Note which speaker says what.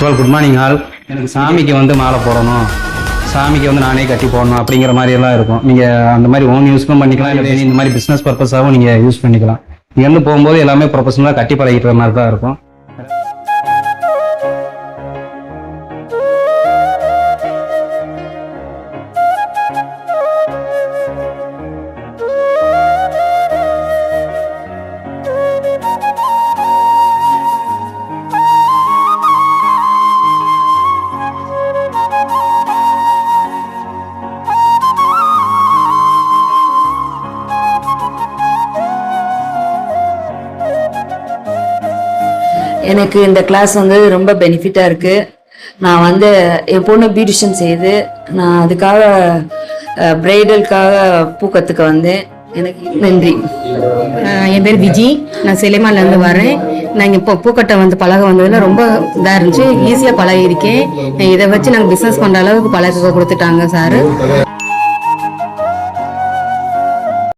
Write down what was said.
Speaker 1: Good morning all. எனக்கு சாமிக்கு வந்து மாலை போடணும், சாமிக்கு வந்து நானே கட்டி போடணும் அப்படிங்கிற மாதிரி எல்லாம் இருக்கும். நீங்கள் அந்த மாதிரி ஓன் யூஸ்க்கும் பண்ணிக்கலாம், இல்லை இந்த மாதிரி பிஸ்னஸ் பர்பஸாகவும் நீங்கள் யூஸ் பண்ணிக்கலாம். இங்கேருந்து போகும்போது எல்லாமே ப்ரொஃபஷனலாக கட்டி பழகிற மாதிரி தான் இருக்கும்.
Speaker 2: எனக்கு இந்த கிளாஸ் வந்து ரொம்ப பெனிஃபிட்டாக இருக்குது. நான் வந்து என் பொண்ணு பியூட்டிஷியன் செய்து நான் அதுக்காக பிரைடலுக்காக பூ கற்றுக்க வந்தேன். எனக்கு நன்றி.
Speaker 3: என் பேர் விஜி, நான் சிலைமாலேருந்து வரேன். நான் இங்கே பூக்கட்டை வந்து பழக வந்ததில் ரொம்ப இதாக இருந்துச்சு, ஈஸியாக பழகிருக்கேன். இதை வச்சு நாங்கள் பிஸ்னஸ் பண்ணுற அளவுக்கு பழக கொடுத்துட்டாங்க சார்.